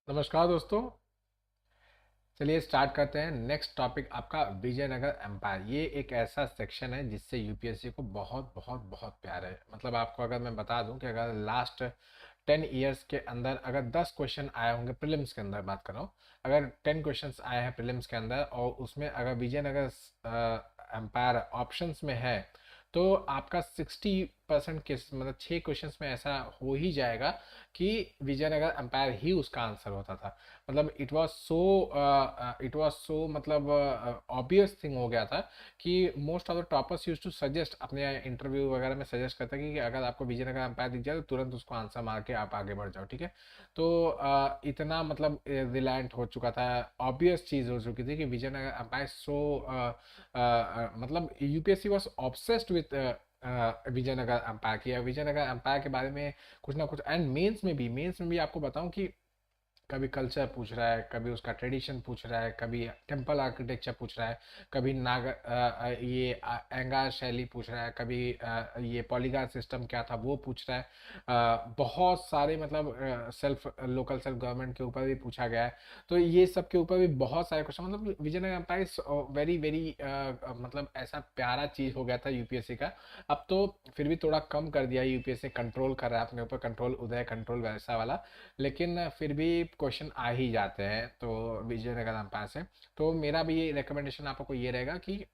नमस्कार दोस्तों। चलिए स्टार्ट करते हैं। नेक्स्ट टॉपिक आपका विजयनगर एम्पायर। ये एक ऐसा सेक्शन है जिससे यूपीएससी को बहुत बहुत बहुत प्यार है। मतलब आपको अगर मैं बता दूं कि अगर लास्ट 10 ईयर्स के अंदर अगर 10 क्वेश्चन आए होंगे, प्रीलिम्स के अंदर बात कर रहा हूँ, अगर 10 क्वेश्चंस आए हैं प्रीलिम्स के अंदर और उसमें अगर विजयनगर एम्पायर ऑप्शंस में है तो आपका 60% केस मतलब 6 क्वेश्चंस में ऐसा हो ही जाएगा कि विजयनगर एम्पायर ही उसका आंसर होता था। मतलब इट वाज सो मतलब ऑब्वियस थिंग हो गया था कि most of the toppers use to suggest अपने इंटरव्यू वगैरह में सजेस्ट करते हैं कि अगर आपको विजयनगर एम्पायर दिख जाए तो तुरंत उसको आंसर मार के आप आगे बढ़ जाओ। ठीक है, तो इतना मतलब रिलायंट हो चुका था, ऑब्वियस चीज हो चुकी थी कि विजयनगर एम्पायर सो मतलब UPSC was obsessed with Vijayanagar empire की। विजयनगर एम्पायर के बारे में कुछ ना कुछ। एंड मेंस में भी आपको बताऊं कि कभी कल्चर पूछ रहा है, कभी उसका ट्रेडिशन पूछ रहा है, कभी टेम्पल आर्किटेक्चर पूछ रहा है, कभी ये एंगार शैली पूछ रहा है, कभी ये पॉलीगार सिस्टम क्या था वो पूछ रहा है। बहुत सारे मतलब सेल्फ लोकल सेल्फ गवर्नमेंट के ऊपर भी पूछा गया है। तो ये सब के ऊपर भी बहुत सारे क्वेश्चन, मतलब विजयनगर एम्पायर वेरी वेरी मतलब ऐसा प्यारा चीज हो गया था यूपीएससी का। अब तो फिर भी थोड़ा कम कर दिया, यूपीएससी कंट्रोल कर रहा है अपने ऊपर, कंट्रोल उदय कंट्रोल वैसा वाला। लेकिन फिर भी क्वेश्चन आ ही जाते हैं तो विजयनगर एम्पायर से। तो मेरा भी रिकमेंडेशन आपको ये रहेगा कि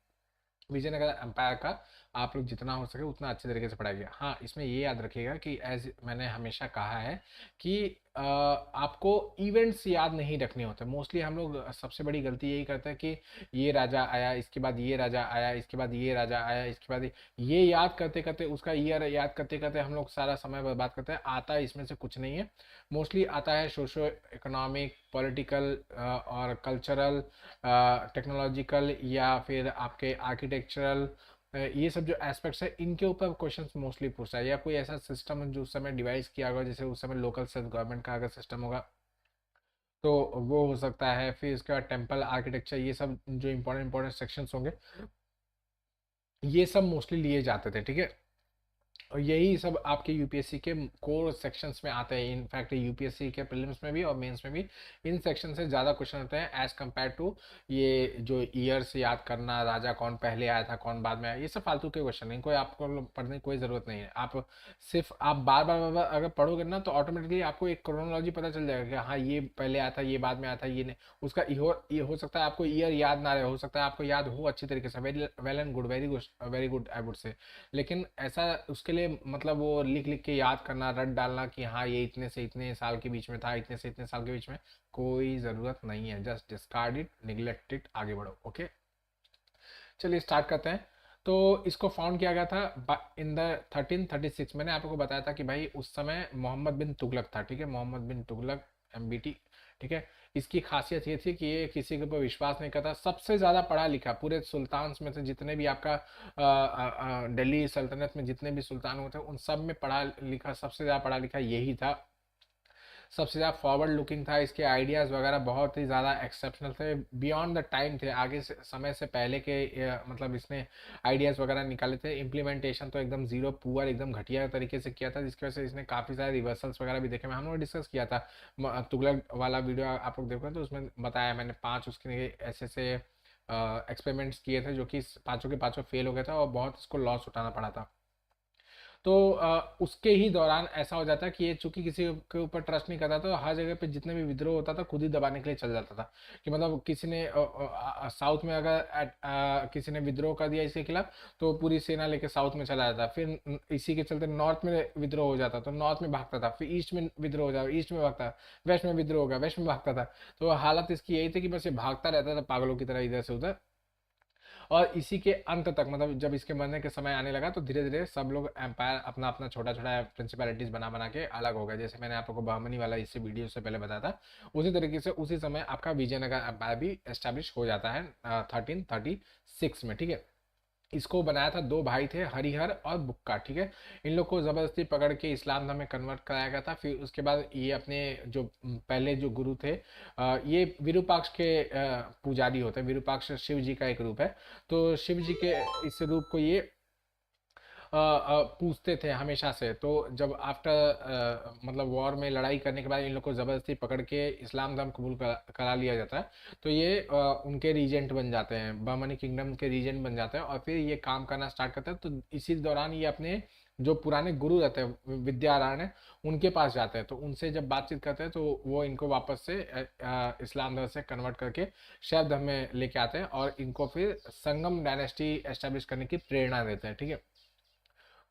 विजयनगर एम्पायर का आप लोग जितना हो सके उतना अच्छे तरीके से पढ़ाइए। हाँ, इसमें ये याद रखिएगा कि एज मैंने हमेशा कहा है कि आपको इवेंट्स याद नहीं रखने होते। मोस्टली हम लोग सबसे बड़ी गलती यही करते हैं कि ये राजा आया, इसके बाद ये राजा आया, इसके बाद ये राजा आया, इसके बाद ये याद करते करते उसका ईयर याद करते करते हम लोग सारा समय बर्बाद करते हैं। आता है इसमें से कुछ नहीं है। मोस्टली आता है सोशो इकोनॉमिक, पॉलिटिकल और कल्चरल, टेक्नोलॉजिकल या फिर आपके आर्किटेक्चरल, ये सब जो एस्पेक्ट्स है इनके ऊपर क्वेश्चंस मोस्टली पूछता है। या कोई ऐसा सिस्टम जो उस समय डिवाइस किया होगा, जैसे उस समय लोकल सेल्फ गवर्नमेंट का अगर सिस्टम होगा तो वो हो सकता है। फिर इसके बाद टेम्पल आर्किटेक्चर, ये सब जो इंपॉर्टेंट इंपॉर्टेंट सेक्शंस होंगे ये सब मोस्टली लिए जाते थे। ठीक है, और यही सब आपके यूपीएससी के कोर सेक्शंस में आते हैं। इनफैक्ट यूपीएससी के प्रीलिम्स में भी और मेंस में भी इन सेक्शन से ज़्यादा क्वेश्चन होते हैं एज कम्पेयर टू ये जो ईयर्स याद करना, राजा कौन पहले आया था कौन बाद में आया, ये सब फालतू के क्वेश्चन, इनको आपको पढ़ने की कोई ज़रूरत नहीं है। आप सिर्फ आप बार बार अगर पढ़ोगे ना तो ऑटोमेटिकली आपको एक क्रोनोलॉजी पता चल जाएगा कि हाँ ये पहले आया था, ये बाद में आया था, ये नहीं। उसका ये हो सकता है आपको ईयर याद ना रहे, हो सकता है आपको याद हो अच्छी तरीके से, very well and good, very good I would say. लेकिन ऐसा उसके लिए मतलब वो लिख लिख के याद करना, रट डालना कि हाँ ये इतने से इतने साल के बीच में था, इतने से इतने साल के बीच में, कोई ज़रूरत नहीं है। Just discard it, neglect it, आगे बढ़ो। ओके, चलिए स्टार्ट करते हैं। तो इसको फाउंड किया गया था इन द 1336। मैंने आपको बताया था कि भाई उस समय मोहम्मद बिन तुगलक था। ठीक है, मोहम्मद बिन तुगलक, एमबीटी। ठीक है, इसकी खासियत ये थी कि ये किसी के ऊपर विश्वास नहीं करता। सबसे ज़्यादा पढ़ा लिखा पूरे सुल्तान में से, जितने भी आपका दिल्ली सल्तनत में जितने भी सुल्तान हुए थे उन सब में पढ़ा लिखा, सबसे ज़्यादा पढ़ा लिखा यही था। सबसे ज़्यादा फॉरवर्ड लुकिंग था, इसके आइडियाज़ वगैरह बहुत ही ज़्यादा एक्सेप्शनल थे, बियॉन्ड द टाइम थे, आगे से समय से पहले के मतलब इसने आइडियाज़ वगैरह निकाले थे। इम्प्लीमेंटेशन तो एकदम जीरो, पुअर, एकदम घटिया तरीके से किया था, जिसकी वजह से इसने काफ़ी सारे रिवर्सल्स वगैरह भी देखे। मैं हम लोग डिस्कस किया था तुगलक वाला वीडियो, आप लोग देखो तो उसमें बताया मैंने 5 उसके ऐसे ऐसे एक्सपेरिमेंट्स किए थे जो कि पाँचों के पाँचों फेल हो गया था और बहुत इसको लॉस उठाना पड़ा था। तो उसके ही दौरान ऐसा हो जाता है कि ये चूंकि किसी के ऊपर ट्रस्ट नहीं करता तो हर जगह पे जितने भी विद्रोह होता था खुद ही दबाने के लिए चल जाता था। कि मतलब किसी ने साउथ में अगर किसी ने विद्रोह कर दिया इसके खिलाफ तो पूरी सेना लेके साउथ में चला जाता। फिर इसी के चलते नॉर्थ में विद्रोह हो जाता तो नॉर्थ में भागता था, फिर ईस्ट में विद्रोह हो जाता, ईस्ट में भागता, वेस्ट में विद्रोह हो गया, वेस्ट में भागता था। तो हालत इसकी यही थी कि बस ये भागता रहता था पागलों की तरह इधर से उधर। और इसी के अंत तक मतलब जब इसके मरने के समय आने लगा तो धीरे धीरे सब लोग एम्पायर अपना अपना छोटा छोटा प्रिंसिपैलिटीज बना बना के अलग हो गए। जैसे मैंने आप लोगों को बहमनी वाला इससे वीडियो से पहले बताया था, उसी तरीके से उसी समय आपका विजयनगर एम्पायर भी एस्टेब्लिश हो जाता है 1336 में। ठीक है, इसको बनाया था, दो भाई थे, हरिहर और बुक्का। ठीक है, इन लोग को जबरदस्ती पकड़ के इस्लाम धर्म में कन्वर्ट कराया गया था। फिर उसके बाद ये अपने जो पहले जो गुरु थे, ये विरूपाक्ष के पुजारी होते हैं। विरूपाक्ष शिव जी का एक रूप है। तो शिव जी के इस रूप को ये पूछते थे हमेशा से। तो जब आफ्टर मतलब वॉर में लड़ाई करने के बाद इन लोग को ज़बरदस्ती पकड़ के इस्लाम धर्म कबूल करा लिया जाता है, तो ये उनके रीजेंट बन जाते हैं, बहमनी किंगडम के रीजेंट बन जाते हैं, और फिर ये काम करना स्टार्ट करते हैं। तो इसी दौरान ये अपने जो पुराने गुरु रहते हैं विद्यारायण, उनके पास जाते हैं। तो उनसे जब बातचीत करते हैं तो वो इनको वापस से इस्लाम धर्म से कन्वर्ट करके शैव धर्म में लेके आते हैं, और इनको फिर संगम डायनेस्टी एस्टेब्लिश करने की प्रेरणा देते हैं, ठीक है।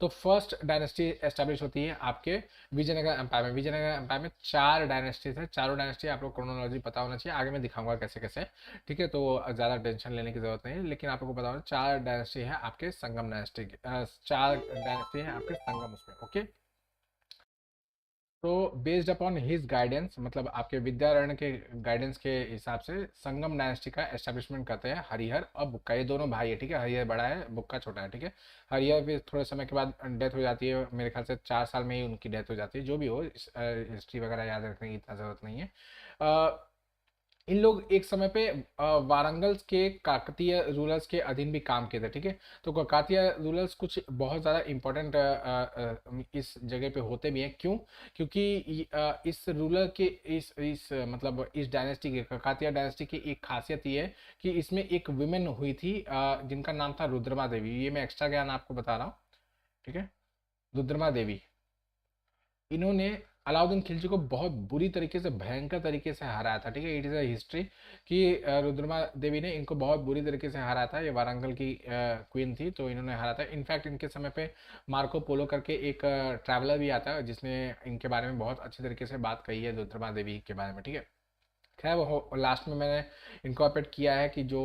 तो फर्स्ट डायनेस्टी एस्टेब्लिश होती है आपके विजयनगर एम्पायर में। विजयनगर एम्पायर में 4 डायनेस्टी थे, चारों डायनेस्टी आपको क्रोनोलॉजी पता होना चाहिए, आगे मैं दिखाऊंगा कैसे कैसे, ठीक है। तो ज़्यादा टेंशन लेने की जरूरत नहीं है, लेकिन आपको पता होना 4 डायनेस्टी है आपके संगम डायनेस्टी की, 4 डायनेस्टी है आपके संगम उसमें, ओके। तो बेस्ड अपॉन हिज गाइडेंस, मतलब आपके विद्यारण्य के गाइडेंस के हिसाब से संगम डायनेस्टी का एस्टेब्लिशमेंट करते हैं हरिहर और बुक्का। ये दोनों भाई है, ठीक है। हरिहर बड़ा है, बुक्का छोटा है, ठीक है। हरिहर भी थोड़े समय के बाद डेथ हो जाती है, मेरे ख्याल से 4 साल में ही उनकी डेथ हो जाती है। जो भी हो, हिस्ट्री वगैरह याद रखने की इतना ज़रूरत नहीं है। इन लोग एक समय पे वारंगल के काकतीय रूलर्स के अधीन भी काम किए थे, ठीक है। तो काकतीय रूलर्स कुछ बहुत ज़्यादा इम्पोर्टेंट इस जगह पे होते भी हैं। क्यों? क्योंकि इस रूलर के मतलब इस डायनेस्टी के, काकतीय डायनेस्टी की एक खासियत ये है कि इसमें एक विमेन हुई थी जिनका नाम था रुद्रमा देवी। ये मैं एक्स्ट्रा ज्ञान आपको बता रहा हूँ, ठीक है। रुद्रमा देवी, इन्होंने अलाउद्दीन खिलजी को बहुत बुरी तरीके से, भयंकर तरीके से हराया था, ठीक है। इट इज़ अ हिस्ट्री कि रुद्रमा देवी ने इनको बहुत बुरी तरीके से हराया था। ये वारंगल की क्वीन थी, तो इन्होंने हराया था। इनफैक्ट इनके समय पे मार्को पोलो करके एक ट्रैवलर भी आता है जिसने इनके बारे में बहुत अच्छी तरीके से बात कही है रुद्रमा देवी के बारे में, ठीक है। खैर वो लास्ट में मैंने इनकॉर्पोरेट किया है कि जो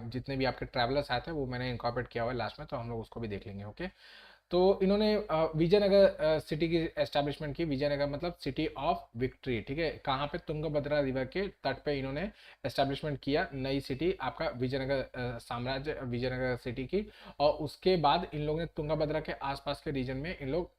जितने भी आपके ट्रैवलर्स आए थे वो मैंने इनकॉर्पोरेट किया हुआ है लास्ट में, तो हम लोग उसको भी देख लेंगे, ओके। तो इन्होंने विजयनगर सिटी की एस्टैब्लिशमेंट की। विजयनगर मतलब सिटी ऑफ विक्ट्री, ठीक है। कहाँ पे? तुंगभद्रा रिवर के तट पे इन्होंने एस्टैब्लिशमेंट किया नई सिटी, आपका विजयनगर साम्राज्य, विजयनगर सिटी की। और उसके बाद इन लोगों ने तुंगभद्रा के आसपास के रीजन में इन लोग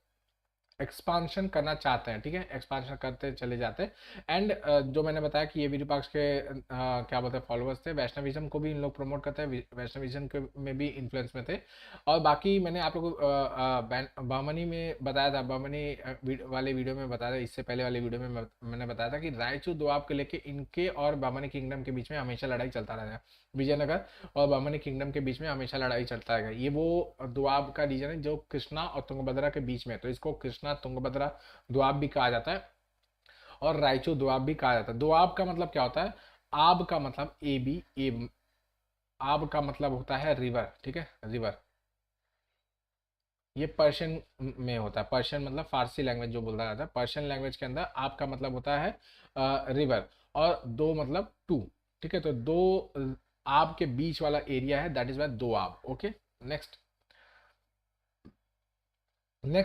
एक्सपांशन करना चाहते हैं, ठीक है। एक्सपांशन करते चले जाते हैं। एंड जो मैंने बताया कि ये विरूपाक्ष के क्या बोलते हैं फॉलोअर्स थे, वैष्णविज्म को भी इन लोग प्रमोट करते हैं, वैष्णविज्म के में भी इन्फ्लुएंस में थे। और बाकी मैंने आप लोगों को बहमनी में बताया था, बहमनी वाले वीडियो में बताया था, इससे पहले वाले वीडियो में मैंने बताया था कि रायचूर दोआब के लेके इनके और बहमनी किंगडम के बीच में हमेशा लड़ाई चलता रहा है। विजयनगर और बहमनी किंगडम के बीच में हमेशा लड़ाई चलता है। ये वो दोआब का रीजन है जो कृष्णा और तुंगभद्रा के बीच में है, तो इसको कृष्णा तुंगभद्रा दोआब भी कहा जाता है, और रायचूर दोआब भी कहा जाता है। दोआब का मतलब क्या होता है? आब का मतलब ए बी ए, आब का मतलब होता है रिवर, ठीक है, रिवर। ये पर्शियन में होता है। पर्शियन मतलब फारसी लैंग्वेज जो बोला जाता है, पर्शियन लैंग्वेज के अंदर आप का मतलब होता है रिवर, और दो मतलब टू, ठीक है। तो दो आप के बीच वाला एरिया है, दैट इज वाई दो आप, ओके। नेक्स्ट,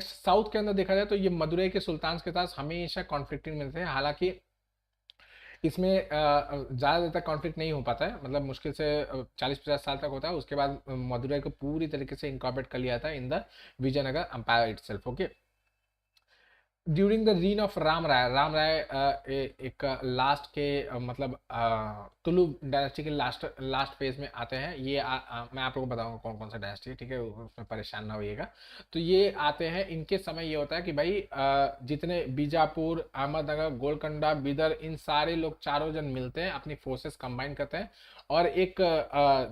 साउथ के अंदर देखा जाए तो ये मदुरई के सुल्तान के साथ हमेशा कॉन्फ्लिक्टिंग में थे। हालांकि इसमें ज़्यादा देर तक कॉन्फ्लिक्ट नहीं हो पाता है, मतलब मुश्किल से 40-50 साल तक होता है। उसके बाद मदुरई को पूरी तरीके से इनकॉर्पोरेट कर लिया था in the Vijayanagara empire itself, okay. During the reign of Ram Raya, Ram Raya एक लास्ट के मतलब तुलु डायनेस्टी के लास्ट लास्ट फेज में आते हैं। ये मैं आप लोगों को बताऊंगा कौन कौन सा डायनेस्टी है, ठीक है, उसमें परेशान ना होइएगा। तो ये आते हैं, इनके समय ये होता है कि भाई जितने बीजापुर, अहमदनगर, गोलकोंडा, बीदर, इन सारे लोग चारों जन मिलते हैं, अपनी फोर्सेस कंबाइन करते हैं, और एक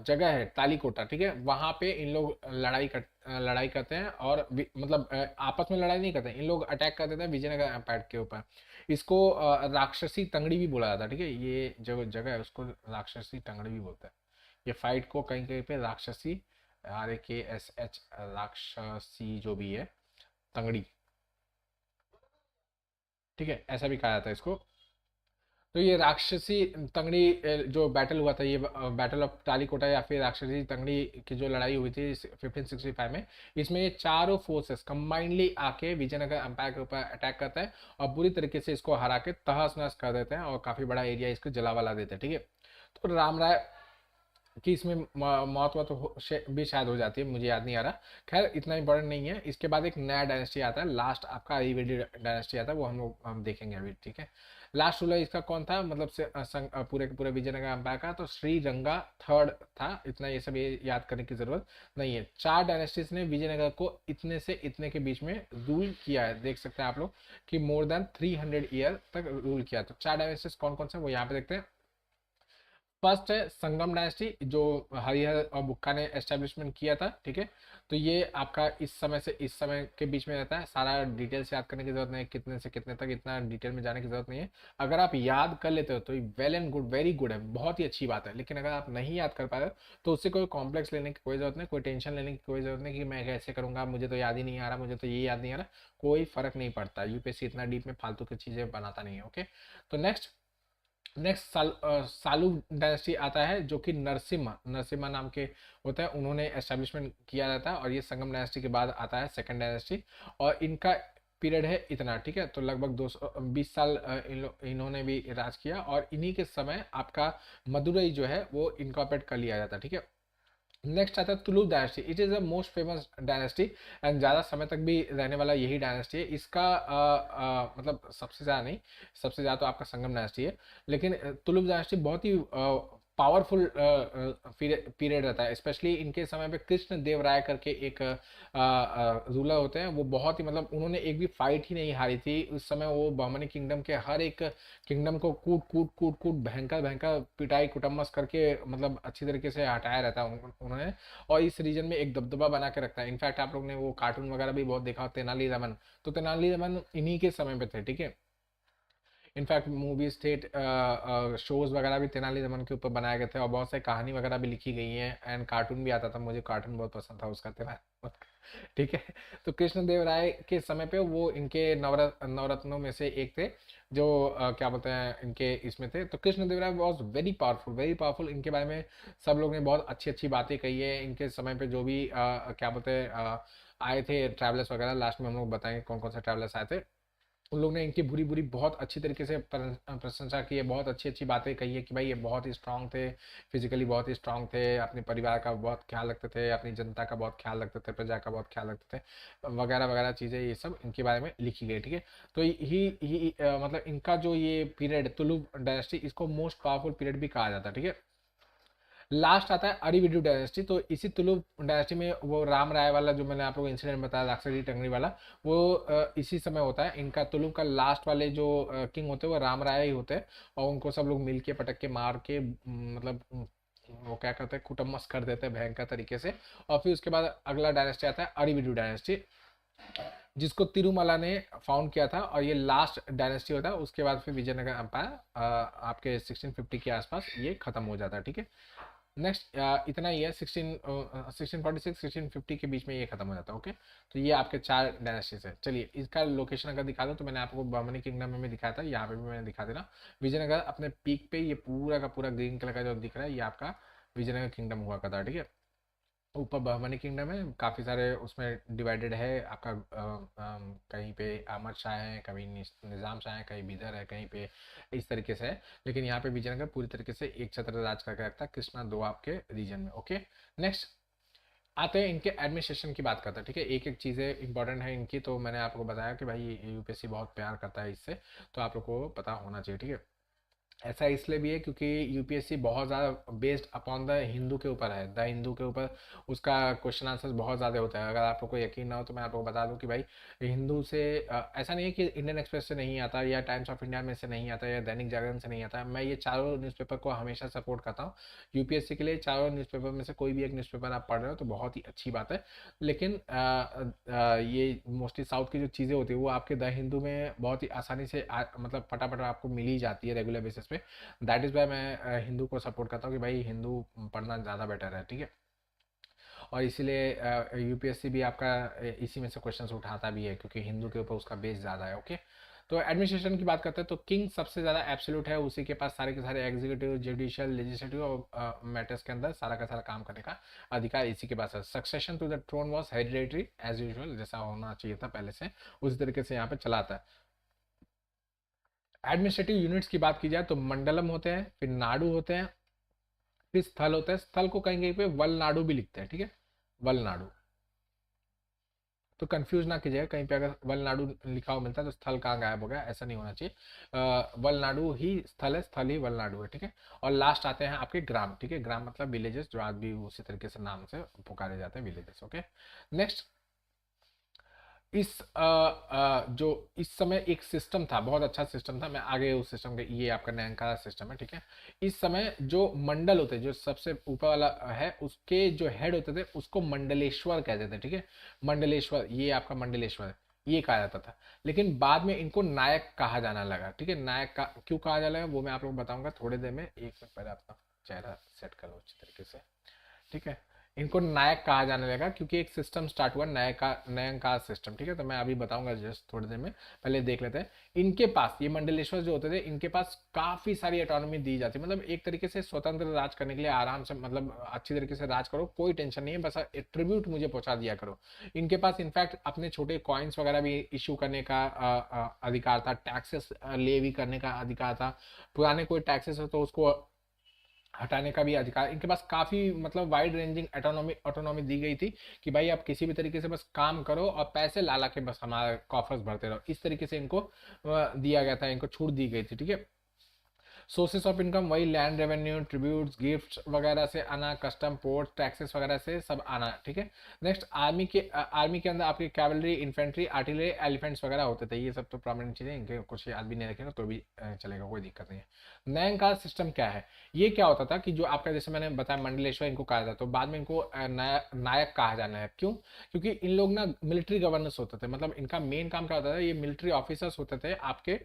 जगह है तालीकोटा, ठीक है, वहां पे इन लोग लड़ाई करते हैं। और मतलब आपस में लड़ाई नहीं करते, इन लोग अटैक कर देते हैं विजयनगर एम्पायर के ऊपर। इसको राक्षसी तंगड़ी भी बोला जाता है, ठीक है। ये जो जगह है उसको राक्षसी तंगड़ी भी बोलते हैं। ये फाइट को कहीं कहीं पे राक्षसी, RAKSH, राक्षसी जो भी है, तंगड़ी, ठीक है, ऐसा भी कहा जाता है इसको। तो ये राक्षसी तंगड़ी जो बैटल हुआ था, ये बैटल ऑफ तालीकोटा या फिर राक्षसी तंगड़ी की जो लड़ाई हुई थी 1565 में, इसमें ये चारों फोर्सेस कंबाइनली आके विजयनगर एम्पायर के ऊपर अटैक करते हैं, और बुरी तरीके से इसको हरा के तहस नहस कर देते हैं, और काफ़ी बड़ा एरिया इसको जलावाला देते हैं, ठीक है। तो राम राय कि इसमें मौत हुआ तो भी शायद हो जाती है, मुझे याद नहीं आ रहा। खैर इतना इंपॉर्टेंट नहीं है। इसके बाद एक नया डायनेस्टी आता है, लास्ट आपका आयुर्वेदिक डायनेस्टी आता है, वो हम लोग देखेंगे अभी, ठीक है। लास्ट रूलर इसका कौन था, मतलब पूरे के पूरे विजयनगर एम्पायर का, तो श्रीरंगा थर्ड था। इतना ये सब ये याद करने की जरूरत नहीं है। 4 डायनेस्टीज ने विजयनगर को इतने से इतने के बीच में रूल किया है, देख सकते हैं आप लोग कि मोर देन 300 ईयर तक रूल किया। तो 4 डायनेस्टीज कौन कौन से वो यहाँ पे देखते हैं। फर्स्ट है संगम डायनेस्टी, जो हरिहर और बुक्का ने एस्टेब्लिशमेंट किया था, ठीक है। तो ये आपका इस समय से इस समय के बीच में रहता है। सारा डिटेल से याद करने की जरूरत नहीं है, कितने से कितने तक, इतना डिटेल में जाने की जरूरत नहीं है। अगर आप याद कर लेते हो तो well and good, very good है, बहुत ही अच्छी बात है। लेकिन अगर आप नहीं याद कर पा रहे हो तो उससे कोई कॉम्प्लेक्स लेने की कोई जरूरत नहीं, कोई टेंशन लेने की कोई जरूरत नहीं कि मैं कैसे करूंगा, मुझे तो याद ही नहीं आ रहा, मुझे तो ये याद नहीं आ रहा। कोई फर्क नहीं पड़ता, यूपीएससी इतना डीप में फालतू की चीजें बनाता नहीं है। ओके, तो नेक्स्ट सालू डायनेस्टी आता है, जो कि नरसिम्हा नरसिम्हा नाम के होता है, उन्होंने एस्टेब्लिशमेंट किया जाता है। और ये संगम डायनेस्टी के बाद आता है सेकंड डायनेस्टी, और इनका पीरियड है इतना, ठीक है। तो लगभग 220 साल इन्होंने भी राज किया, और इन्हीं के समय आपका मदुरई जो है वो इनकॉर्पोरेट कर लिया जाता है, ठीक है। नेक्स्ट आता है Tulu dynasty. It is the most famous dynasty and ज़्यादा समय तक भी रहने वाला यही डायनेस्टी है। इसका मतलब सबसे ज़्यादा नहीं, सबसे ज़्यादा तो आपका संगम डायनेस्टी है, लेकिन तुलु डायनेस्टी बहुत ही पावरफुल पीरियड रहता है। स्पेशली इनके समय पे कृष्ण देव राय करके एक रूलर होते हैं, वो बहुत ही मतलब उन्होंने एक भी फाइट ही नहीं हारी थी उस समय। वो बहमनी किंगडम के हर एक किंगडम को कूट कूट कूट कूट भयंकर भयंकर पिटाई कुटम्मस करके मतलब अच्छी तरीके से हटाया रहता है उन्होंने, और इस रीजन में एक दबदबा बना के रखता है। इनफैक्ट आप लोग ने वो कार्टून वगैरह भी बहुत देखा, तेनालीरामन, तो तेनालीरामन इन्हीं के समय पे थे, ठीक है। इनफैक्ट मूवीज थे, शोज वगैरह भी तेनालीरामन के ऊपर बनाए गए थे, और बहुत सारी कहानी वगैरह भी लिखी गई है, एंड कार्टून भी आता था, मुझे कार्टून बहुत पसंद था उसका तेनालीरामन का, ठीक है। तो कृष्णदेव राय के समय पे वो इनके नवरत्नों में से एक थे, जो क्या बोलते हैं इनके इसमें थे। तो Krishnadeva Raya was very powerful, very powerful. इनके बारे में सब लोग ने बहुत अच्छी अच्छी बातें कही है। इनके समय पे जो भी क्या बोलते हैं आए थे ट्रैवलर्स वगैरह, लास्ट में हम लोग बताएंगे कौन कौन से ट्रैवलर्स आए थे, उन लोग ने इनकी बुरी बुरी बहुत अच्छी तरीके से प्रशंसा की है, बहुत अच्छी अच्छी बातें कही है कि भाई ये बहुत ही स्ट्रांग थे, फिजिकली बहुत ही स्ट्रांग थे, अपने परिवार का बहुत ख्याल रखते थे, अपनी जनता का बहुत ख्याल रखते थे, प्रजा का बहुत ख्याल रखते थे, वगैरह वगैरह चीज़ें, ये सब इनके बारे में लिखी गई, ठीक है। तो मतलब इनका जो ये पीरियड तुलु डायनेस्टी, इसको मोस्ट पावरफुल पीरियड भी कहा जाता है, ठीक है। लास्ट आता है अरिविडु डायनेस्टी। तो इसी तुलु डायनेस्टी में वो राम राय वाला जो मैंने आप लोगों को इंसिडेंट बताया, राक्षसी टंगरी वाला, वो इसी समय होता है। इनका तुलु का लास्ट वाले जो किंग होते हैं वो राम राय ही होते हैं, और उनको सब लोग मिल के पटक के मार के मतलब वो क्या करते हैं, कुटम्मस कर देते हैं भयंकर तरीके से। और फिर उसके बाद अगला डायनेस्टी आता है अरिविडु डायनेस्टी, जिसको तिरुमला ने फाउंड किया था, और ये लास्ट डायनेस्टी होता है। उसके बाद फिर विजयनगर एम्पायर आपके 1650 के आसपास ये खत्म हो जाता है, ठीक है। नेक्स्ट इतना ही है, 1646 1650 के बीच में ये खत्म हो जाता है, ओके। तो ये आपके 4 डायनेस्टीज है। चलिए इसका लोकेशन अगर दिखा दो, तो मैंने आपको बमनी किंगडम में भी दिखाया था, यहाँ पे भी मैंने दिखा देना। विजयनगर अपने पीक पे ये पूरा का पूरा ग्रीन कलर का जो दिख रहा है, ये आपका विजयनगर किंगडम हुआ करता है, ठीक है। ऊपर बहमनी किंगडम है, काफ़ी सारे उसमें डिवाइडेड है आपका, कहीं पे अहमद शाह है, कहीं निज़ाम शाह है, कहीं बिदर है, कहीं पे इस तरीके से है। लेकिन यहाँ पे विजयनगर पूरी तरीके से एक छत्र राज करके रखता है कृष्णा दोआब के रीजन में, ओके। नेक्स्ट आते हैं इनके एडमिनिस्ट्रेशन की बात करते हैं, ठीक है। एक एक चीज़ें इंपॉर्टेंट है इनकी, तो मैंने आपको बताया कि भाई यूपीएससी बहुत प्यार करता है इससे, तो आप लोग को पता होना चाहिए, ठीक है। ऐसा इसलिए भी है क्योंकि यूपीएससी बहुत ज़्यादा बेस्ड अपॉन द हिंदू के ऊपर है, द हिंदू के ऊपर उसका क्वेश्चन आंसर्स बहुत ज़्यादा होता है। अगर आपको यकीन ना हो तो मैं आपको बता दूं कि भाई हिंदू से ऐसा नहीं है कि इंडियन एक्सप्रेस से नहीं आता, या टाइम्स ऑफ इंडिया में से नहीं आता, या दैनिक जागरण से नहीं आता। मैं ये चारों न्यूज़पेपर को हमेशा सपोर्ट करता हूँ। यूपीएससी के लिए चारों न्यूज़पेपर में से कोई भी एक न्यूज़पेपर आप पढ़ रहे हो तो बहुत ही अच्छी बात है। लेकिन ये मोस्टली साउथ की जो चीज़ें होती है वो आपके द हिंदू में बहुत ही आसानी से मतलब फटाफट आपको मिल ही जाती है रेगुलर बेसिस पे। दैट इज़ वाई मैं हिंदू को सपोर्ट करता हूँ कि भाई हिंदू पढ़ना ज़्यादा बेटर है, ठीक है। और इसीलिए यूपीएससी भी आपका इसी में से क्वेश्चंस उठाता भी है, क्योंकि हिंदू के ऊपर उसका बेस ज़्यादा है, ओके। तो एडमिनिस्ट्रेशन की बात करते हैं तो किंग सबसे ज़्यादा एब्सोल्यूट है, उसी के पास सारे के सारे एग्जीक्यूटिव, जुडिशियल, लेजिस्लेटिव और मैटर्स के अंदर सारा का सारा काम करने का अधिकार इसी के पास है। Succession to the throne was hereditary as usual, जैसा होना चाहिए था पहले से, उसी तरीके से यहाँ पे चलाता है। एडमिनिस्ट्रेटिव यूनिट्स की बात की जाए तो मंडलम होते हैं, फिर नाडु होते हैं, फिर स्थल होता है। स्थल को कहीं कहीं पे वलनाडु भी लिखते हैं, ठीक है, वलनाडु, तो कंफ्यूज ना कीजिएगा, कहीं पे अगर वलनाडु लिखा हुआ मिलता है तो स्थल कहाँ गायब हो गया, ऐसा नहीं होना चाहिए। वलनाडु ही स्थल है, स्थल ही वलनाडु है, ठीक है। और लास्ट आते हैं आपके ग्राम, ठीक है। ग्राम मतलब विलेजेस, जो आज भी उसी तरीके से नाम से पुकारे जाते हैं, विलेजेस, ओके। नेक्स्ट, जो इस समय एक सिस्टम था, बहुत अच्छा सिस्टम था, मैं आगे उस सिस्टम के, ये आपका नयनकारा सिस्टम है, ठीक है। इस समय जो मंडल होते, जो सबसे ऊपर वाला है, उसके जो हेड होते थे उसको मंडलेश्वर कहते थे, ठीक है। मंडलेश्वर, ये आपका मंडलेश्वर है, ये कहा जाता था। लेकिन बाद में इनको नायक कहा जाना लगा, ठीक है। नायक का क्यों कहा जाने लगा वो मैं आप लोग बताऊंगा थोड़ी देर में। एक मिनट पहले अपना चेहरा सेट करो अच्छी तरीके से, ठीक है। इनको नायक कहा जाने लगा क्योंकि एक सिस्टम स्टार्ट हुआ, नयनकार सिस्टम, ठीक है। तो मैं अभी बताऊंगा जस्ट थोड़ी देर में, पहले देख लेते हैं। इनके पास, ये मंडलेश्वर जो होते थे, इनके पास काफी सारी ऑटोनॉमी दी जाती, मतलब एक तरीके से स्वतंत्र राज करने के लिए आराम से, मतलब अच्छी तरीके से राज करो, कोई टेंशन नहीं है, बस ट्रिब्यूट मुझे पहुंचा दिया करो। इनके पास इनफैक्ट अपने छोटे कॉइन्स वगैरह भी इशू करने का अधिकार था, टैक्सेस लेवी करने का अधिकार था। पुराने कोई टैक्सेस हो तो उसको हटाने का भी अधिकार इनके पास, काफी मतलब वाइड रेंजिंग ऑटोनॉमी ऑटोनॉमी दी गई थी कि भाई आप किसी भी तरीके से बस काम करो और पैसे ला ला के बस हमारा कॉफर्स भरते रहो, इस तरीके से इनको दिया गया था, इनको छूट दी गई थी, ठीक है। सोर्सेस ऑफ इनकम वही लैंड रेवेन्यू, ट्रिब्यूट्स, गिफ्ट्स वगैरह से आना, कस्टम, पोर्ट, टैक्सेस वगैरह से सब आना, ठीक है। नेक्स्ट, आर्मी के अंदर आपके कैवलरी, इन्फेंट्री, आर्टिलरी, एलिफेंट्स वगैरह होते थे, ये सब तो प्रोमिनेंट चीजें, इनके कुछ याद भी नहीं रखेंगे तो भी चलेगा, कोई दिक्कत नहीं है। नयनकार सिस्टम क्या है, ये क्या होता था कि जो आपका, जैसे मैंने बताया मंडलेश्वर इनको कहा था, तो बाद में इनको नायक कहा जाना है, क्यों? क्योंकि इन लोग ना मिलिट्री गवर्नेंस होते थे, मतलब इनका मेन काम क्या होता था, ये मिलिट्री ऑफिसर्स होते थे आपके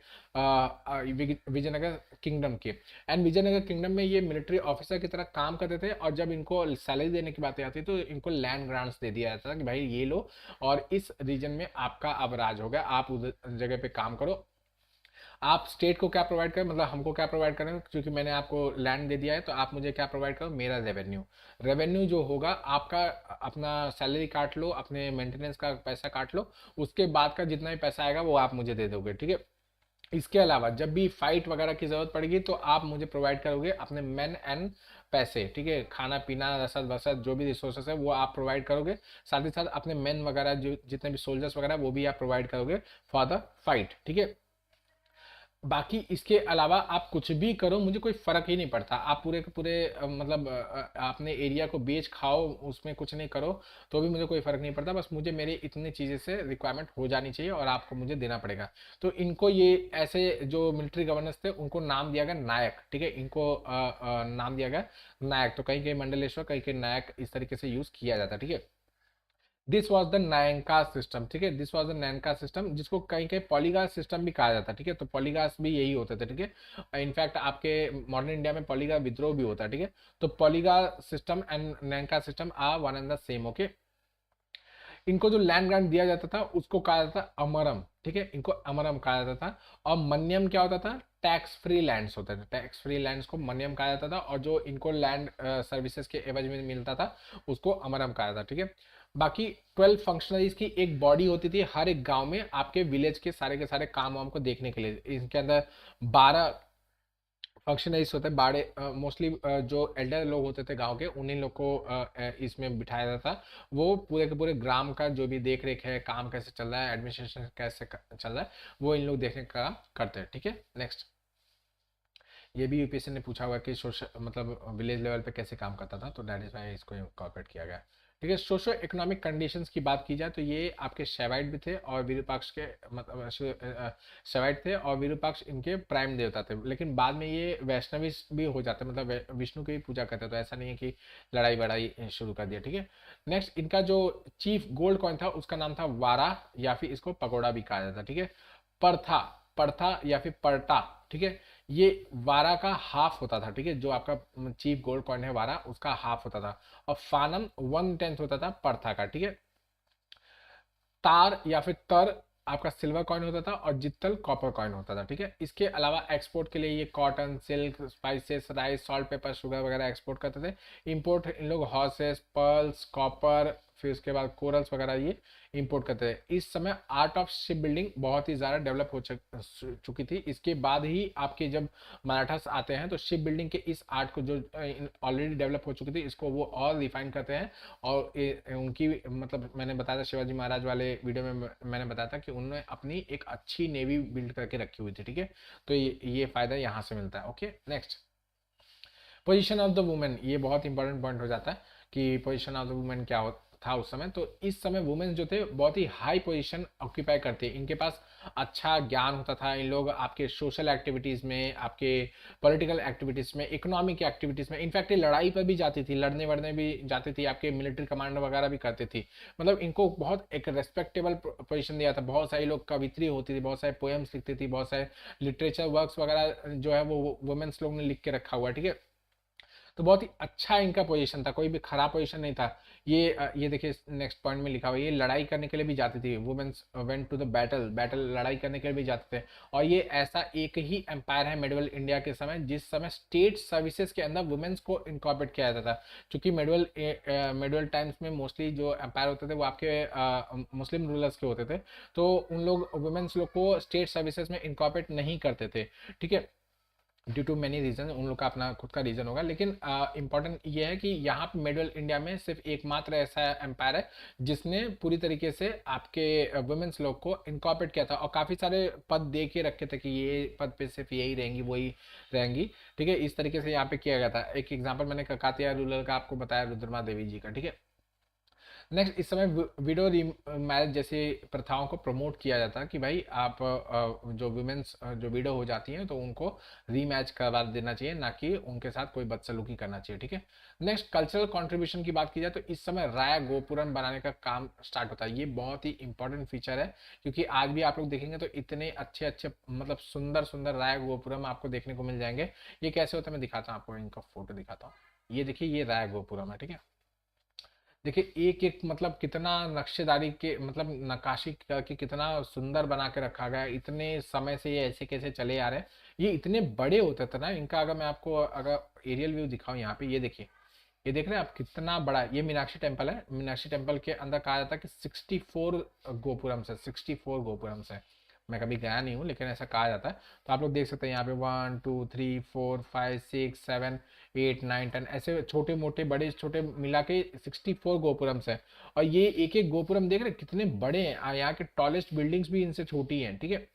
विजयनगर किंगडम के। एंड विजयनगर किंगडम में ये मिलिट्री ऑफिसर की तरह काम करते थे, और जब इनको सैलरी देने की बात आती तो इनको लैंड ग्रांट्स दे दिया जाता था कि भाई ये लो, और इस रीजन में आपका अब राज हो गया, आप उस जगह पे काम करो। आप स्टेट को क्या प्रोवाइड करें, मतलब हमको क्या प्रोवाइड करें, क्योंकि मैंने आपको लैंड दे दिया है, तो आप मुझे क्या प्रोवाइड करो, मेरा रेवेन्यू। रेवेन्यू जो होगा आपका, अपना सैलरी काट लो, अपने मेंटेनेंस का पैसा काट लो, उसके बाद का जितना भी पैसा आएगा वो आप मुझे दे दोगे, ठीक है। इसके अलावा जब भी फाइट वगैरह की जरूरत पड़ेगी तो आप मुझे प्रोवाइड करोगे अपने मैन एंड पैसे, ठीक है। खाना पीना, रसद वसद, जो भी रिसोर्सेस है वो आप प्रोवाइड करोगे। साथ ही साथ अपने मैन वगैरह, जो जितने भी सोल्जर्स वगैरह, वो भी आप प्रोवाइड करोगे फॉर द फाइट, ठीक है। बाकी इसके अलावा आप कुछ भी करो, मुझे कोई फर्क ही नहीं पड़ता, आप पूरे के पूरे मतलब अपने एरिया को बेच खाओ, उसमें कुछ नहीं करो तो भी मुझे कोई फर्क नहीं पड़ता, बस मुझे मेरे इतनी चीज़ें से रिक्वायरमेंट हो जानी चाहिए और आपको मुझे देना पड़ेगा। तो इनको ये ऐसे जो मिलिट्री गवर्नर्स थे उनको नाम दिया गया नायक, ठीक है। इनको नाम दिया गया नायक, तो कहीं कहीं मंडलेश्वर, कहीं कहीं नायक, इस तरीके से यूज किया जाता है, ठीक है। दिस वॉज द नयनका सिस्टम, ठीक है। दिस वॉज द नयनका सिस्टम, जिसको कहीं कहीं पॉलीगास सिस्टम भी कहा जाता है, ठीक है। तो पॉलीगास भी यही होते थे, ठीक है। इनफैक्ट आपके मॉडर्न इंडिया में पॉलीगा विद्रोह भी होता है, ठीक है। तो Polygar system and Nayankara system are one and the same, okay. इनको जो लैंड ग्रांट दिया जाता था उसको कहा जाता था अमरम, ठीक है। इनको अमरम कहा जाता था। और मन्यम क्या होता था, टैक्स फ्री लैंड्स होते थे, टैक्स फ्री लैंड्स को मन्यम कहा जाता था, और जो इनको लैंड सर्विसेज के एवज में मिलता था उसको अमरम कहा जाता था, ठीक है। बाकी 12 फंक्शनरीज की एक बॉडी होती थी हर एक गांव में, आपके विलेज के सारे काम वाम को देखने के लिए। इनके अंदर 12 फंक्शनरीज होते हैं, बाड़े मोस्टली जो एल्डर लोग होते थे गांव के, उन्हीं लोग को इसमें बिठाया जाता था। वो पूरे के पूरे ग्राम का जो भी देख रेख है, काम कैसे चल रहा है, एडमिनिस्ट्रेशन कैसे चल रहा है, वो इन लोग देखने का काम करते हैं, ठीक है। नेक्स्ट, ये भी यूपीएससी ने पूछा हुआ कि सोशल मतलब विलेज लेवल पे कैसे काम करता था, तो दैट इज वाई इसको इनकॉर्पोरेट किया गया, ठीक है। सोशो इकोनॉमिक कंडीशंस की बात की जाए तो ये आपके शैवाइट भी थे और विरूपाक्ष के, मतलब शैवाइट थे और विरूपाक्ष इनके प्राइम देवता थे, लेकिन बाद में ये वैष्णवी भी हो जाते, मतलब विष्णु की भी पूजा करते, तो ऐसा नहीं है कि लड़ाई बड़ाई शुरू कर दिया, ठीक है। नेक्स्ट, इनका जो चीफ गोल्ड कॉइन था उसका नाम था वारा, या फिर इसको पकोड़ा भी कहा जाता, ठीक है। पर्था, पर्था या फिर पर्टा, ठीक है। ये वारा का हाफ होता था, ठीक है। जो आपका चीफ गोल्ड कॉइन है वारा, उसका हाफ होता था। और फानम 1/10 होता था पर्था का, ठीक है। तार या फिर तर आपका सिल्वर कॉइन होता था, और जित्तल कॉपर कॉइन होता था, ठीक है। इसके अलावा एक्सपोर्ट के लिए ये cotton, silk, spices, rice, salt, paper, sugar वगैरह एक्सपोर्ट करते थे। इंपोर्ट इन लोग हॉर्सेस, पर्ल्स, कॉपर, फिर उसके बाद कोरल्स वगैरह ये इंपोर्ट करते थे। इस समय आर्ट ऑफ शिप बिल्डिंग बहुत ही ज़्यादा डेवलप हो चुकी थी। इसके बाद ही आपके जब मराठास आते हैं तो शिप बिल्डिंग के इस आर्ट को जो ऑलरेडी डेवलप हो चुकी थी इसको वो और रिफाइन करते हैं। और उनकी मतलब मैंने बताया था शिवाजी महाराज वाले वीडियो में मैंने बताया था कि उन्होंने अपनी एक अच्छी नेवी बिल्ड करके रखी हुई थी, ठीक है। तो ये फायदा यहाँ से मिलता है। Okay, next, position of the women, ये बहुत इंपॉर्टेंट पॉइंट हो जाता है कि पोजीशन ऑफ द वुमेन क्या था उस समय। तो इस समय वुमेन जो थे बहुत ही हाई पोजीशन ऑक्यूपाई करते हैं, इनके पास अच्छा ज्ञान होता था। इन लोग आपके सोशल एक्टिविटीज़ में, आपके पॉलिटिकल एक्टिविटीज़ में, इकोनॉमिक एक्टिविटीज़ में, इनफैक्ट ये लड़ाई पर भी जाती थी, लड़ने वड़ने भी जाती थी, आपके मिलिट्री कमांड वगैरह भी करती थी। मतलब इनको बहुत एक रेस्पेक्टेबल पोजीशन दिया था। बहुत सारे लोग कवित्री होती थी, बहुत सारे पोएम्स लिखती थी, बहुत सारे लिटरेचर वर्क्स वगैरह जो है वो वुमेन्स लोग ने लिख के रखा हुआ है, ठीक है। तो बहुत ही अच्छा इनका पोजीशन था, कोई भी खराब पोजीशन नहीं था। ये देखिए नेक्स्ट पॉइंट में लिखा हुआ है, ये लड़ाई करने के लिए भी जाती थी। Womens went to the battle, लड़ाई करने के लिए भी जाते थे। और ये ऐसा एक ही एम्पायर है मेडिवल इंडिया के समय जिस समय स्टेट सर्विसेज के अंदर वुमेन्स को इनकॉर्पोरेट किया जाता था। क्योंकि मेडिवल टाइम्स में मोस्टली जो एम्पायर होते थे वो आपके मुस्लिम रूलर्स के होते थे। तो उन लोग वुमेन्स लोग को स्टेट सर्विसेज में इनकॉर्पोरेट नहीं करते थे, ठीक है। ड्यू टू मेनी रीजन, उन लोग का अपना खुद का रीजन होगा, लेकिन इंपॉर्टेंट ये है कि यहाँ पे मिडल इंडिया में सिर्फ एकमात्र ऐसा एम्पायर है जिसने पूरी तरीके से आपके वुमेन्स लोग को इनकॉर्पोरेट किया था। और काफ़ी सारे पद दे के रखे थे कि ये पद पे सिर्फ यही रहेंगी, वही रहेंगी, ठीक है। इस तरीके से यहाँ पे किया गया था। एक एग्जाम्पल मैंने कातिया रूलर का आपको बताया, रुद्रमा देवी जी का, ठीक है। नेक्स्ट, इस समय विडो मैरिज जैसी प्रथाओं को प्रमोट किया जाता है कि भाई आप जो वुमेन्स जो विडो हो जाती हैं तो उनको रीमैच करवा देना चाहिए, ना कि उनके साथ कोई बदसलूकी करना चाहिए, ठीक है। नेक्स्ट, कल्चरल कंट्रीब्यूशन की बात की जाए तो इस समय राय गोपुरम बनाने का काम स्टार्ट होता है। ये बहुत ही इंपॉर्टेंट फीचर है क्योंकि आज भी आप लोग देखेंगे तो इतने अच्छे अच्छे मतलब सुंदर सुंदर राय गोपुरम आपको देखने को मिल जाएंगे। ये कैसे होता है मैं दिखाता हूँ आपको, इनका फोटो दिखाता हूँ। ये देखिए, ये राय गोपुरम है, ठीक है। देखिए एक एक मतलब कितना नक्शेदारी के मतलब नक्काशी करके कितना सुंदर बना के रखा गया है। इतने समय से ये ऐसे कैसे चले आ रहे हैं, ये इतने बड़े होते थे ना इनका। अगर मैं आपको अगर एरियल व्यू दिखाऊं यहाँ पे, ये देखिए, ये देख रहे हैं आप कितना बड़ा है। ये मीनाक्षी टेम्पल है। मीनाक्षी टेम्पल के अंदर कहा जाता है कि 64 गोपुरम्स है, 64 गोपुरम्स है। मैं कभी गया नहीं हूँ लेकिन ऐसा कहा जाता है। तो आप लोग देख सकते हैं यहाँ पे 1 2 3 4 5 6 7 8 9 10 ऐसे छोटे मोटे बड़े छोटे मिला के 64 गोपुरम्स है। और ये एक एक गोपुरम देख रहे हैं कितने बड़े हैं। यहाँ के टॉलेस्ट बिल्डिंग्स भी इनसे छोटी हैं, ठीक है।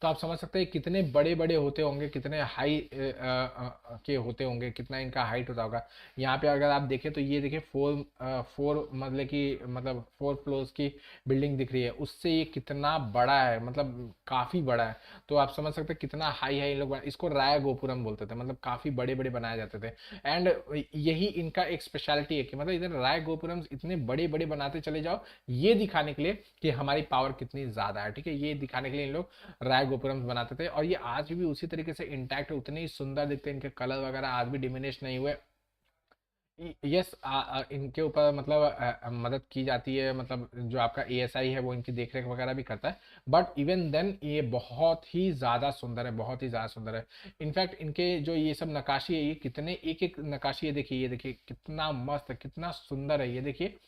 तो आप समझ सकते हैं कितने बड़े बड़े होते होंगे, कितने हाई के होते होंगे, कितना इनका हाइट होता होगा। यहाँ पे अगर आप देखें तो ये देखिए फोर मतलब कि मतलब 4 फ्लोर्स की बिल्डिंग दिख रही है, उससे ये कितना बड़ा है, मतलब काफ़ी बड़ा है। तो आप समझ सकते हैं कितना हाई है। इन लोग इसको राय गोपुरम बोलते थे, मतलब काफ़ी बड़े बड़े बनाए जाते थे। एंड यही इनका एक स्पेशलिटी है कि मतलब इधर राय गोपुरम इतने बड़े बड़े बनाते चले जाओ, ये दिखाने के लिए कि हमारी पावर कितनी ज़्यादा है, ठीक है। ये दिखाने के लिए इन लोग राय गोपुरम बनाते थे। और ये आज भी उसी तरीके से इंटैक्ट, उतने ही सुंदर दिखते हैं, इनके कलर वगैरह आज भी डिमिनिश नहीं हुए। यस, इनके ऊपर मतलब मदद की जाती है, मतलब जो आपका एएसआई है वो इनकी देखरेख वगैरह भी करता है। बट इवन देन ये बहुत ही ज़्यादा सुंदर है, बहुत ही ज़्यादा सुंदर है। इनफैक्ट इनके जो ये सब नक्काशी है, ये कितने एक एक नक्काशी है, देखिए ये देखिए कितना मस्त है, कितना सुंदर है। ये देखिए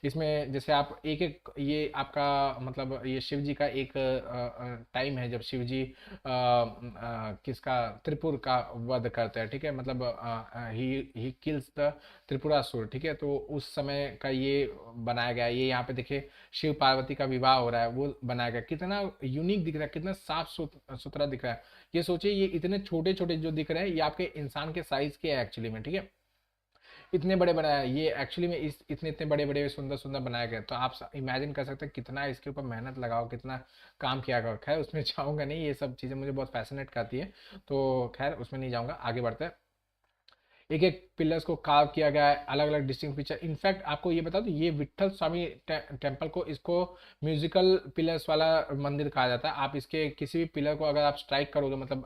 इसमें जैसे आप एक एक, ये आपका मतलब ये शिव जी का एक टाइम है जब शिव जी किसका त्रिपुर का वध करते हैं, ठीक है। मतलब ही किल्स द त्रिपुरासुर, ठीक है। तो उस समय का ये बनाया गया है। ये यहाँ पे देखिए शिव पार्वती का विवाह हो रहा है, वो बनाया गया। कितना यूनिक दिख रहा है, कितना साफ सुथरा दिख रहा है। ये सोचिए ये इतने छोटे छोटे जो दिख रहे हैं ये आपके इंसान के साइज के है एक्चुअली में, ठीक है। इतने बड़े बनाया ये एक्चुअली में इस इतने इतने बड़े बड़े सुंदर सुंदर बनाया गया। तो आप इमेजिन कर सकते हैं कितना इसके ऊपर मेहनत लगाओ, कितना काम किया गया। खैर उसमें जाऊंगा नहीं, ये सब चीज़ें मुझे बहुत फैसिनेट करती है, तो खैर उसमें नहीं जाऊंगा, आगे बढ़ते हैं। एक एक पिलर्स को कार्व किया गया है, अलग अलग डिस्टिंग फीचर। इनफैक्ट आपको ये बता दूं, ये विट्ठल स्वामी टेम्पल को इसको म्यूजिकल पिलर्स वाला मंदिर कहा जाता है। आप इसके किसी भी पिलर को अगर आप स्ट्राइक करोगे मतलब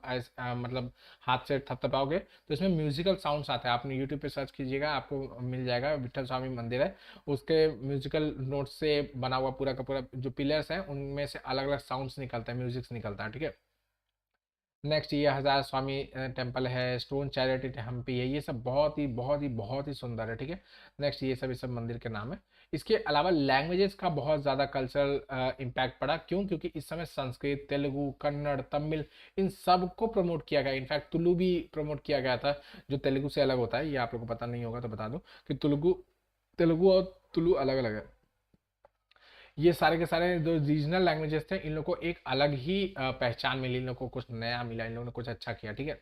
मतलब हाथ से थपथपाओगे तो इसमें म्यूजिकल साउंड्स आते हैं। आपने यूट्यूब पे सर्च कीजिएगा, आपको मिल जाएगा। विट्ठल स्वामी मंदिर है, उसके म्यूजिकल नोट से बना हुआ पूरा का पूरा जो पिलर्स हैं उनमें से अलग अलग साउंड्स निकलता है, म्यूजिक्स निकलता है, ठीक है। नेक्स्ट, ये हजार स्वामी टेम्पल है, स्टोन चैरिटी हम्पी है। ये सब बहुत ही बहुत ही बहुत ही सुंदर है, ठीक है। नेक्स्ट, ये सब मंदिर के नाम है। इसके अलावा लैंग्वेजेस का बहुत ज़्यादा कल्चरल इम्पैक्ट पड़ा। क्यों? क्योंकि इस समय संस्कृत, तेलुगु, कन्नड़, तमिल, इन सब को प्रमोट किया गया। इनफैक्ट तुलु भी प्रमोट किया गया था, जो तेलुगु से अलग होता है। ये आप लोगों को पता नहीं होगा तो बता दूं कि तेलुगु तेलुगु और तुलु अलग अलग है। ये सारे के सारे जो रीजनल लैंग्वेजेस थे, इन लोगों को एक अलग ही पहचान मिली, इन लोगों को कुछ नया मिला, इन लोगों ने कुछ अच्छा किया, ठीक है।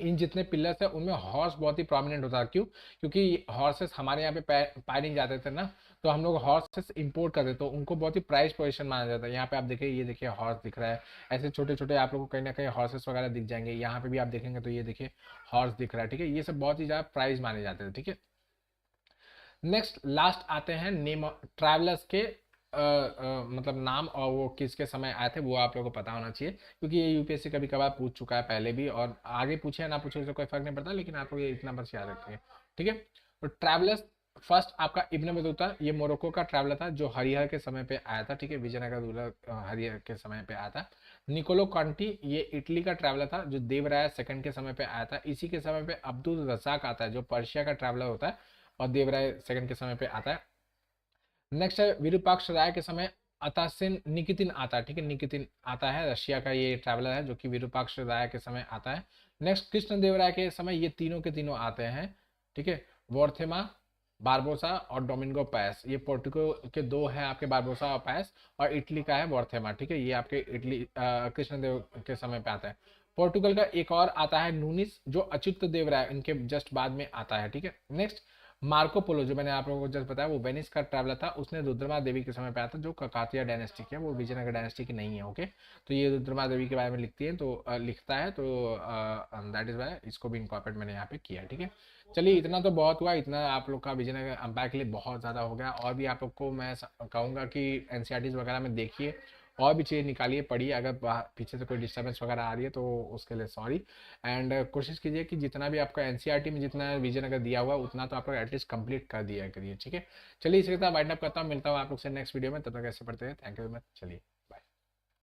इन जितने पिलर्स है उनमें हॉर्स बहुत ही प्रोमिनेंट होता है। क्यों? क्योंकि हॉर्सेस हमारे यहाँ पे पाए नहीं जाते थे ना, तो हम लोग हॉर्सेस इंपोर्ट करते, तो उनको बहुत ही प्राइस पोजीशन माना जाता है। यहाँ पे आप देखिए, ये देखिए हॉर्स दिख रहा है। ऐसे छोटे छोटे आप लोगों को कहीं ना कहीं हॉर्सेस वगैरह दिख जाएंगे। यहाँ पे भी आप देखेंगे तो ये देखिए हॉर्स दिख रहा है, ठीक है। ये सब बहुत ही ज़्यादा प्राइस माने जाते थे, ठीक है। नेक्स्ट लास्ट आते हैं नेम ट्रैवलर्स के मतलब नाम, और वो किसके समय आए थे वो आप लोगों को पता होना चाहिए, क्योंकि ये यूपीएससी कभी कभार पूछ चुका है पहले भी, और आगे पूछे या ना पूछे उससे कोई फर्क नहीं पड़ता, लेकिन आप लोग ये इतना बस याद रखिए, ठीक है। तो ट्रैवलर्स, फर्स्ट आपका इब्न बतूता, ये मोरक्को का ट्रैवलर था जो हरिहर के समय पे आया था, ठीक है। विजयनगर रूलर हरिहर के समय पे आया था। निकोलो कॉन्टी, ये इटली का ट्रैवलर था जो देवराय सेकंड के समय पे आया था। इसी के समय पे अब्दुल रजाक आता है जो पर्शिया का ट्रैवलर होता है और देवराय सेकंड के समय पे आता है। नेक्स्ट है विरूपाक्ष राय के समय अतासिन निकितिन आता है, ठीक है। निकितिन आता है, रशिया का ये ट्रैवलर है जो कि विरूपाक्ष राय के समय आता है। नेक्स्ट कृष्णदेवराय के समय ये तीनों के तीनों आते हैं, ठीक है। वॉर्थेमा, बारबोसा और डोमिंगो पायस, ये पोर्टुगल के दो हैं आपके, बारबोसा और पायस, और इटली का है वॉर्थेमा, ठीक है। ये आपके इटली कृष्णदेव के समय पे आता है। पोर्टुगल का एक और आता है नूनिस, जो अच्युत देवराय इनके जस्ट बाद में आता है, ठीक है। नेक्स्ट मार्को पोलो, जो मैंने आप लोगों को जस्ट बताया, वो वेनिस का ट्रैवलर था। उसने रुद्रमा देवी के समय पे आया था, जो ककातिया डायनेस्टी की है, वो विजयनगर डायनेस्टी की नहीं है, ओके। तो ये रुद्रमा देवी के बारे में लिखती है, तो लिखता है, तो दैट इज वाई इसको भी इनकॉर्पोरेट मैंने यहाँ पे किया, ठीक है। चलिए इतना तो बहुत हुआ, इतना आप लोग का विजयनगर अंपायर के लिए बहुत ज़्यादा हो गया। और भी आप लोग को मैं कहूँगा कि एनसीईआरटीज वगैरह में देखिए, और भी चीज़ें निकालिए, पढ़िए। अगर पीछे से कोई डिस्टर्बेंस वगैरह आ रही है तो उसके लिए सॉरी। एंड कोशिश कीजिए कि जितना भी आपका एनसीईआरटी में जितना विजन अगर दिया हुआ है उतना तो आप लोग एटलीस्ट कंप्लीट कर दिया करिए, ठीक है। चलिए इसी के साथ वाइंड अप करता हूँ, मिलता हूँ आप लोग से नेक्स्ट वीडियो में। तब तक ऐसे पढ़ते हैं, थैंक यू वेरी मच, चलिए।